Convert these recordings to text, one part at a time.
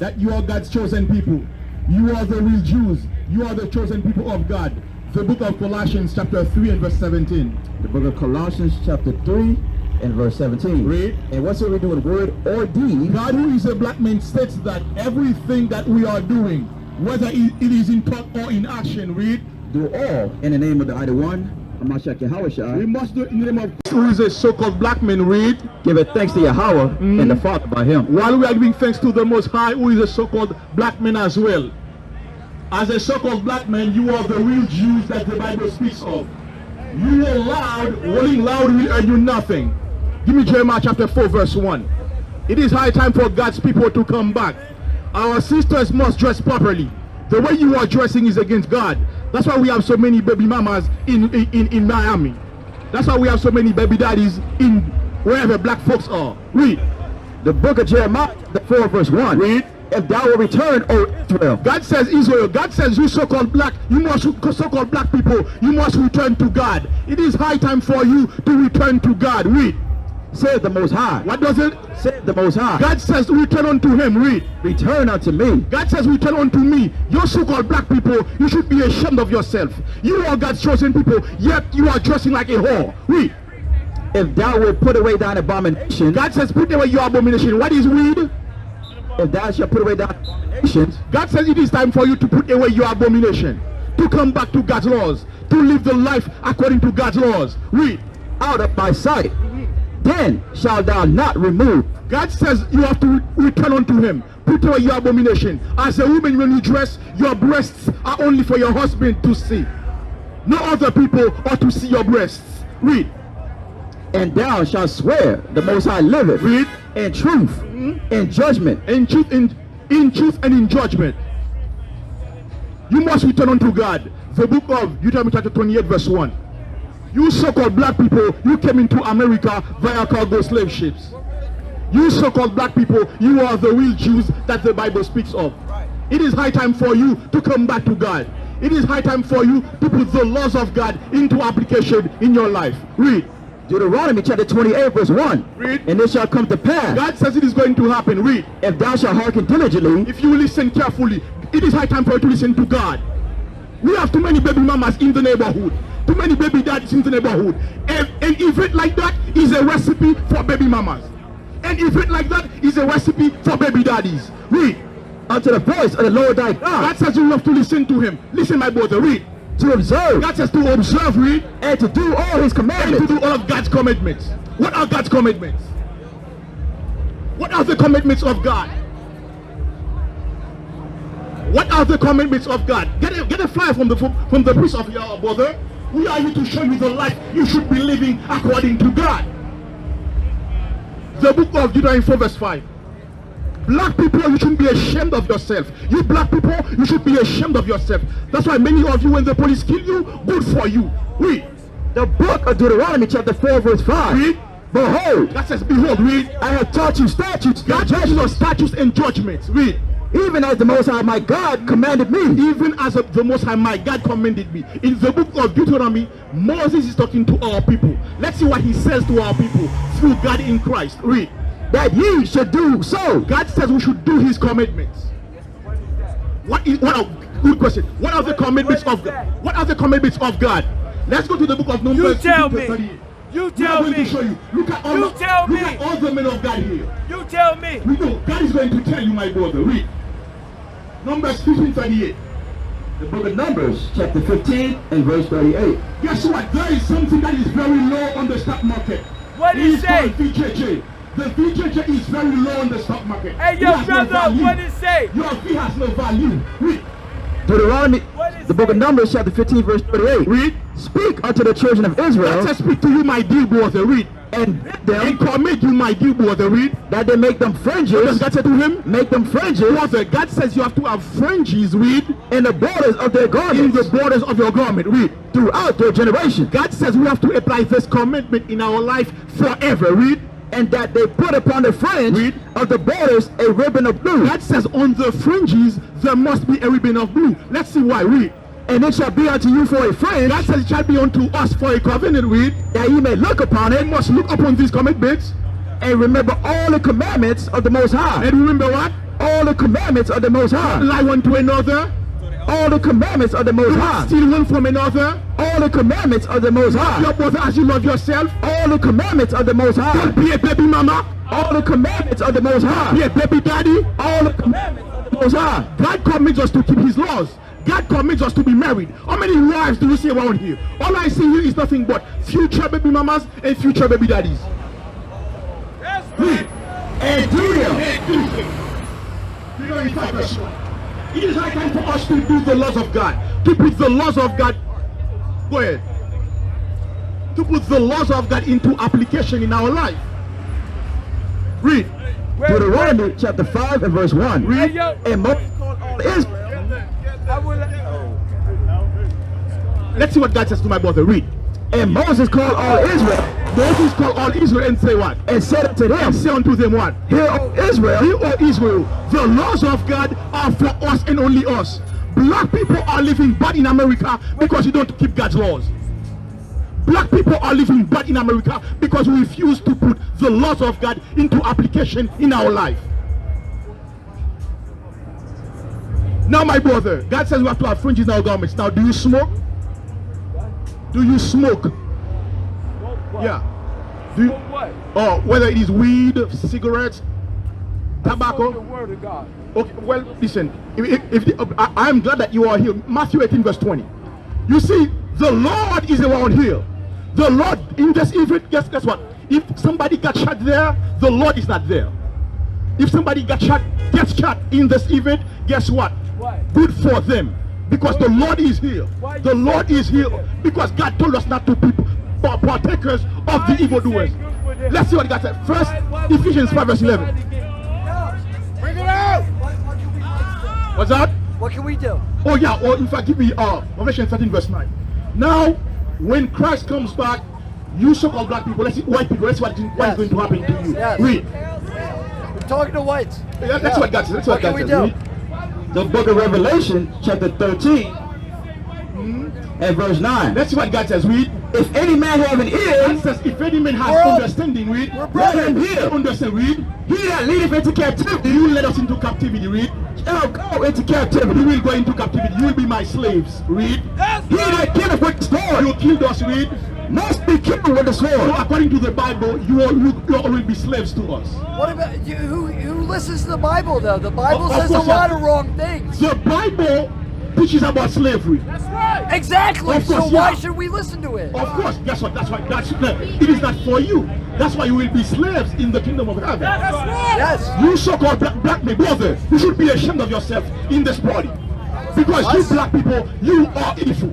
that you are God's chosen people. You are the real Jews. You are the chosen people of God. The book of Colossians chapter 3 and verse 17. The book of Colossians chapter 3 and verse 17. Read. And whatsoever we do in word or deed. God, who is a black man, states that everything that we are doing, whether it is in thought or in action, read. Do all in the name of the either one. We must do it in the name of Christ, who is a so-called black man, read. Give it thanks to Yahweh and the Father by him. While we are giving thanks to the Most High, who is a so-called black man as well. As a so-called black man, you are the real Jews that the Bible speaks of. You are loud, rolling loud will earn you nothing. Give me Jeremiah chapter 4 verse 1. It is high time for God's people to come back. Our sisters must dress properly. The way you are dressing is against God. That's why we have so many baby mamas in Miami. That's why we have so many baby daddies in wherever black folks are. Read. The book of Jeremiah, the 4 verse 1. Read. If thou will return, O Israel. God says Israel. God says you so-called black, so-called black people, you must return to God. It is high time for you to return to God. Read. Said the Most High. What does it? Said the Most High. God says return unto him. Read. Return unto me. God says return unto me. You so-called black people, you should be ashamed of yourself. You are God's chosen people, yet you are dressing like a whore. Read. If thou wilt put away thine abomination. God says put away your abomination. What is read? If thou shalt put away thy abominations. God says it is time for you to put away your abomination, to come back to God's laws, to live the life according to God's laws. Read. Out of thy sight. Then shalt thou not remove. God says you have to return unto him. Put away your abomination. As a woman, when you dress, your breasts are only for your husband to see. No other people ought to see your breasts. Read. And thou shalt swear the Most High liveth. Read. In truth, in judgment. In truth, in truth and in judgment. You must return unto God. The book of Deuteronomy chapter 28 verse 1. You so-called black people, you came into America via cargo slave ships. You so-called black people, you are the real Jews that the Bible speaks of. It is high time for you to come back to God. It is high time for you to put the laws of God into application in your life. Read. Deuteronomy chapter 28 verse 1. Read. And it shall come to pass. God says it is going to happen. Read. If thou shalt hearken diligently. If you listen carefully, it is high time for you to listen to God. We have too many baby mamas in the neighborhood. Too many baby daddies in the neighborhood. An event like that is a recipe for baby mamas. An event like that is a recipe for baby daddies. Read. Unto the voice of the Lord thy God. God says you have to listen to him. Listen, my brother. Read. To observe. God says to observe. Read. And to do all his commandments. And to do all of God's commandments. What are God's commandments? What are the commandments of God? What are the commandments of God? Get a flyer from the priest of your brother. We are here to show you the life you should be living according to God. The book of Deuteronomy 4 verse 5. Black people, you shouldn't be ashamed of yourself. You black people, you should be ashamed of yourself. That's why many of you, when the police kill you, good for you. Read. The book of Deuteronomy chapter 4 verse 5. Read. Behold. God says, behold, read. I have taught you statutes. God teaches us statutes and judgments. Read. Even as the Most High my God commanded me. Even as the Most High my God commanded me. In the book of Deuteronomy, Moses is talking to our people. Let's see what he says to our people through God in Christ. Read. That ye should do so. God says we should do his commandments. Good question. What are the commandments of God? What are the commandments of God? Let's go to the book of Numbers. You tell me. You tell me. Show you. Look at all look at all the men of God here. You tell me. We know God is going to tell you, my brother. Read. Numbers 15:38. The book of Numbers, chapter 15 and verse 38. Guess what? There is something that is very low on the stock market. What did it say? VJJ. The VJJ is very low on the stock market. Hey, your brother, what did it say? Your fee has no value. Read. Deuteronomy, the book of Numbers, chapter 15, verse 38. Read. Speak unto the children of Israel. God says, speak to you, my dear brother. Read. And them. And commit you, my dear brother. Read. That they make them fringes. What does God say to him? Make them fringes. Brother, God says you have to have fringes. Read. In the borders of their garments. In the borders of your garment. Read. Throughout their generation. God says we have to apply this commandment in our life forever. Read. And that they put upon the fringe of the borders a ribbon of blue. God says on the fringes there must be a ribbon of blue. Let's see why. Read. And it shall be unto you for a fringe. God says it shall be unto us for a covenant. Read. That ye may look upon it. And must look upon these commandments. And remember all the commandments of the Most High. And remember what? all the commandments of the Most High. Lie one to another. All the commandments of the Most High. Steal one from another. All the commandments of the Most Love High. your brother as you love yourself. All the commandments of the Most High. Don't be a baby mama. All the commandments of the Most High. Be a baby daddy. All the commandments of the Most High. God commits us to keep his laws. God commits us to be married. How many wives do you see around here? All I see here is nothing but future baby mamas and future baby daddies. And do them. It is high time for us to do the laws of God. To put the laws of God. Go ahead. To put the laws of God into application in our life. Read. Deuteronomy chapter 5 and verse 1. Read. And Moses called all Israel. Let's see what God says to my brother. Read. And Moses called all Israel. Moses called all Israel and say what? And said unto them, And say unto them what? Hear, O Israel, Hear, O Israel, the laws of God are for us and only us. Black people are living bad in America because you don't keep God's laws. Black people are living bad in America because we refuse to put the laws of God into application in our life. Now, my brother, God says we have to have fringes in our garments. Now, do you smoke? Do you smoke? Yeah. Do you, or whether it is weed, cigarettes, tobacco. The word of God. Okay, well, listen. I am glad that you are here. Matthew 18 verse 20. You see, the Lord is around here. The Lord in this event, guess what? If somebody got shot there, the Lord is not there. If somebody gets shot in this event, guess what? Why? Good for them. Because the Lord is here. The Lord is here. Because God told us not to be partakers of the evildoers. Let's see what God said. First, Ephesians 5 verse 11. Bring it out. What's that? What can we do? Oh yeah, or in fact give me Revelation 13 verse 9. Now, when Christ comes back, you so-called black people, let's see white people, let's see what is going to happen to you. Yes. Read. We're talking to whites. Yeah, that's what God says. That's what What God can we says. do? Read. the book of Revelation, chapter 13, and verse 9. Let's see what God says. Read. If any man have an ear, God says, if any man has We're all- understanding, read. we're let him brothers. hear. Understand, read. He that leadeth into captivity, You will let us into captivity, read. shall go into You captivity. will go into captivity. You will be my slaves, read. He that killeth with the sword You killed us, read. must be killed with the So sword. according to the Bible, you all will be slaves to us. What about you? Who listens to the Bible though? The Bible Of says a course, lot yeah. of wrong things. The Bible teaches about slavery. Exactly. Of course, So why yeah. should we listen to it? Of course, guess what? That's why it is not for you. That's why you will be slaves in the kingdom of heaven. Yes. You so-called black men, brother, you should be ashamed of yourself in this body. Because you black people, you are evil.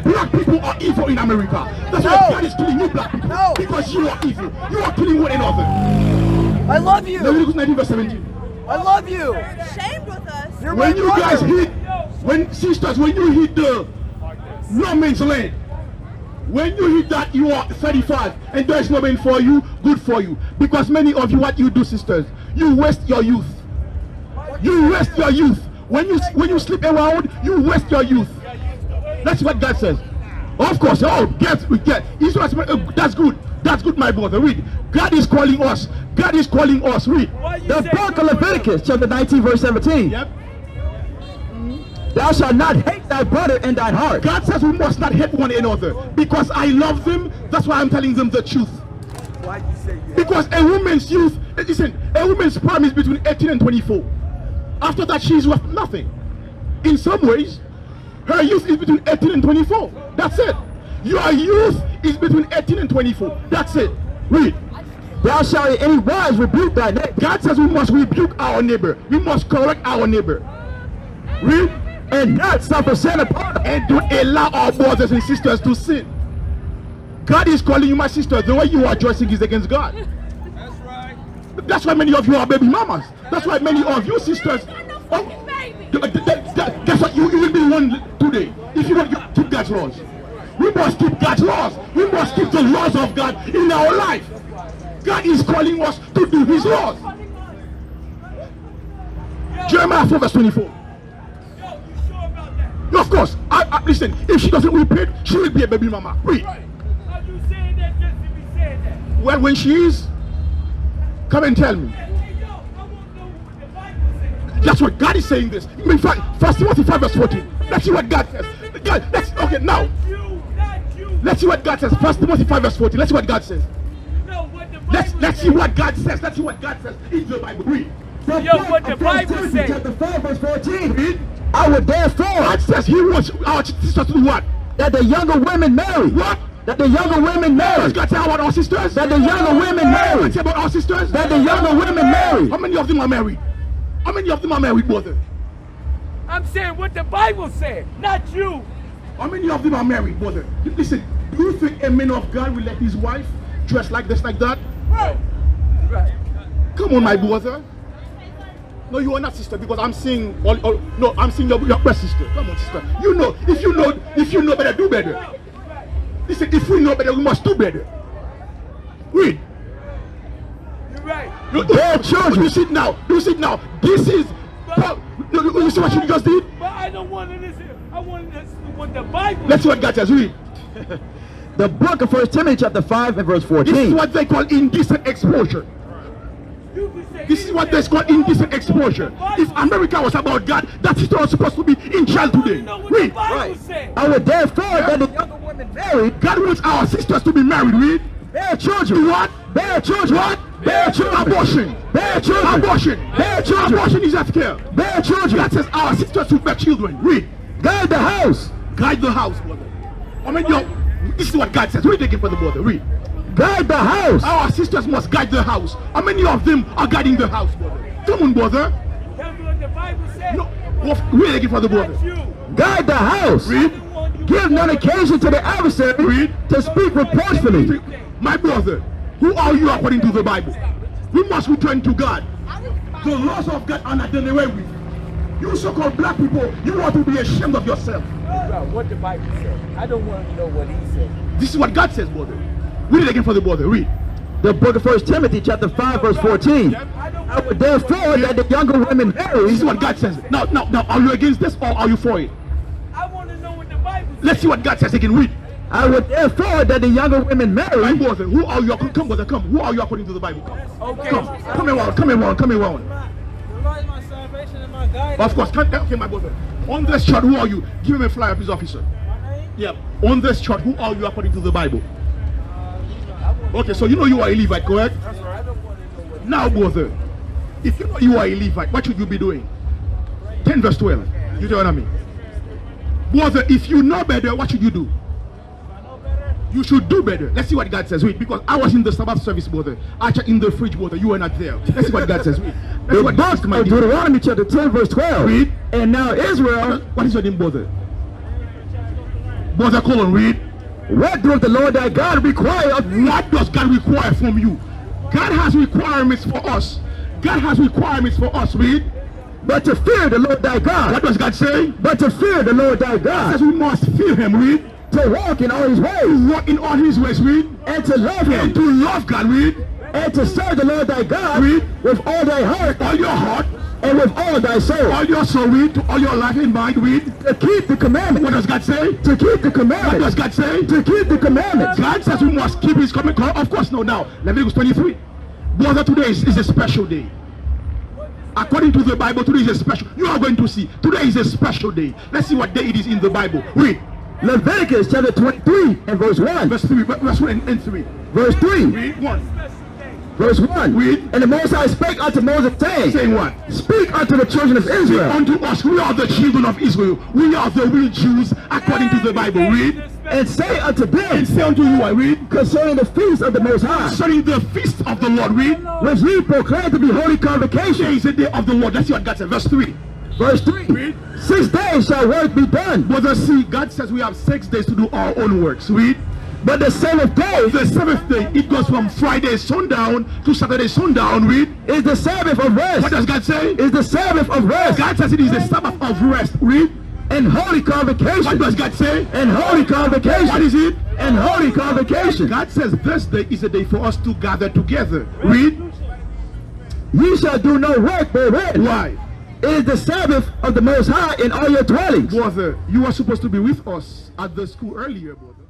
Black people are evil in America. That's why No. God is killing you black people. No. Because you are evil. You are killing one another. I love you. Leviticus 19 verse 17. I love you. Shame with us. You're When my you guys brother. hit, when you hit the no man's land, when you hit that, you are 35 and there is no man for you, good for you. Because many of you, what you do, sisters, you waste your youth. You waste your youth. When you sleep around, you waste your youth. That's what God says. Of course, we get. That's good. That's good, my brother. Read. God is calling us. God is calling us. Read. The book of Leviticus, chapter 19, verse 17. Yep. Thou shalt not hate thy brother in thine heart. God says we must not hate one another. Because I love them, that's why I'm telling them the truth. Because a woman's youth, listen, a woman's prime is between 18 and 24. After that, she's worth nothing. In some ways, her youth is between 18 and 24. That's it. Your youth is between 18 and 24. That's it. Read. Thou shalt in any wise rebuke thy neighbor. God says we must rebuke our neighbor. We must correct our neighbor. Read. And not suffer sin upon them. And don't allow our brothers and sisters to sin. God is calling you, my sister. The way you are rejoicing is against God. That's right. That's why many of you are baby mamas. That's why many of you sisters. Guess what? You will be one today if you don't keep God's laws. We must keep God's laws. We must keep the laws of God in our life. God is calling us to do His laws. Jeremiah 4 verse 24. Of course, listen, if she doesn't repent, she will be a baby mama. Read. Are you saying that just to be saying that? Well, when she is, come and tell me. Hey, yo, I want to know what the Bible That's what God is saying this. I mean, 1 Timothy 5 verse 14. Let's see what God says. Okay, now. Let's see what God says. 1 Timothy 5 verse 14. Let's see what God says. Let's see what God says. Let's see what God says in the Bible. Read. What the Bible says. Chapter 5 verse 14. Read. I would therefore. God says He wants our sisters to do what? That the younger women marry. What? That the younger women marry. God tell about our sisters? That the younger women marry. God tell about our sisters? That the younger women marry. How many of them are married? How many of them are married, brother? I'm saying what the Bible said, not you. How many of them are married, brother? Listen, do you think a man of God will let his wife dress like this, like that? Right. Right. Come on, my brother. No, you are not sister, because I'm seeing no, I'm seeing your best sister. Come on, sister. You know, if you know better, do better. Listen, if we know better, we must do better. Read. You're right. Their children. You see it now. You see it now. This is. You see what you just did? But I don't want to listen. I want to listen to what the Bible Let's see what God says. Read. The book of 1 Timothy chapter 5 and verse 14. This is what they call indecent exposure. This is what they call indecent exposure. If America was about God, that sister was supposed to be in jail today. Read. Right. I would therefore that the younger women marry. God wants our sisters to be married. Read. Bear children. Do what? Bear children. What? Bear children. Abortion. Bear children. Abortion. Bear children. Abortion is health care. Bear children. God says our sisters should bear children. Read. Guide the house. Guide the house, brother. I mean, this is what God says. Read again for the brother. Read. Guide the house. Our sisters must guide the house. How many of them are guiding the house, brother? Come on, brother. Tell me what the Bible says. No, read again for the brother. Not you. Guide the house. Read. Give none occasion to the adversary. Read. To speak reproachfully. My brother, who are you according to the Bible? We must return to God. The laws of God are not done away with. You so-called black people, you ought to be ashamed of yourself. Bro, what the Bible says. I don't want to know what he said. This is what God says, brother. Read it again for the brother. Read. The book of 1 Timothy chapter 5 verse 14. I would therefore that the younger women marry. This is what God says. Now, are you against this or are you for it? I want to know what the Bible says. Let's see what God says again. Read. I would therefore that the younger women My marry. brother, who are you? Come, brother, come. Who are you according to the Bible? Come. Okay. Come around. Come around. Come around. The Lord is my salvation and my guide. Of course. Okay, my brother. On this chart, who are you? Give him a flyer, please, officer. My name? Yeah. On this chart, who are you according to the Bible? Okay, so you know you are a Levite, correct? That's right. I don't want to know what Now, brother, if you know you are a Levite, what should you be doing? 10 verse 12. You know what I mean? Brother, if you know better, what should you do? I know better. You should do better. Let's see what God says. Wait, because I was in the Sabbath service, brother. I checked in the fridge, brother. You were not there. Let's see what God says. Wait. The book of Deuteronomy chapter 10 verse 12. Read. And now Israel, What is your name, brother? Brother, call on, read. what doth the Lord thy God require of thee? What does God require from you? God has requirements for us. God has requirements for us, read. But to fear the Lord thy God. What does God say? But to fear the Lord thy God says God. we must fear him, read. To walk in all his ways. Walk in all his ways, read. And to love And him. to love God, read. And to serve the Lord thy God. Read. With all thy heart. All your heart, And with all thy soul. all your soul, read. To all your life and mind, read. To keep the commandments. What does God say? To keep the What does commandments. God say? To keep the commandments. God says we must keep his commandment. Of course, no, now. Leviticus 23. Brother, today is a special day. According to the Bible, today is a special. You are going to see. Today is a special day. Let's see what day it is in the Bible. Read. Leviticus chapter 23 and verse 1. Verse 3. Verse 1 and 3. Verse 3. Read 1. Verse 1. Read. And the Most High spake unto Moses, saying, Saying what? Speak unto the children of Israel, Unto us, we are the children of Israel. We are the real Jews according to the Bible. Read. and say unto them, And say unto you, I read. concerning the feast of the Most High, Concerning the feast of the Lord. Read. which ye proclaim to be holy Today convocation. is the day of the Lord. Let's see what God said. Verse 3. Verse 3. Read. 6 days shall work be done, Brother, see, God says we have 6 days to do our own works. Read. but the seventh day The 7th day, it goes from Friday sundown to Saturday sundown. Read. is the Sabbath of What rest. does God say? Is the Sabbath of rest God says it is the Sabbath of rest. Read. and holy What convocation. does God say? And holy convocation. What is it? And holy convocation. God says this day is a day for us to gather together. Read. Ye shall do no work therein. Why? It is the Sabbath of the Most High in all your dwellings. Brother, you are supposed to be with us at the school earlier, brother.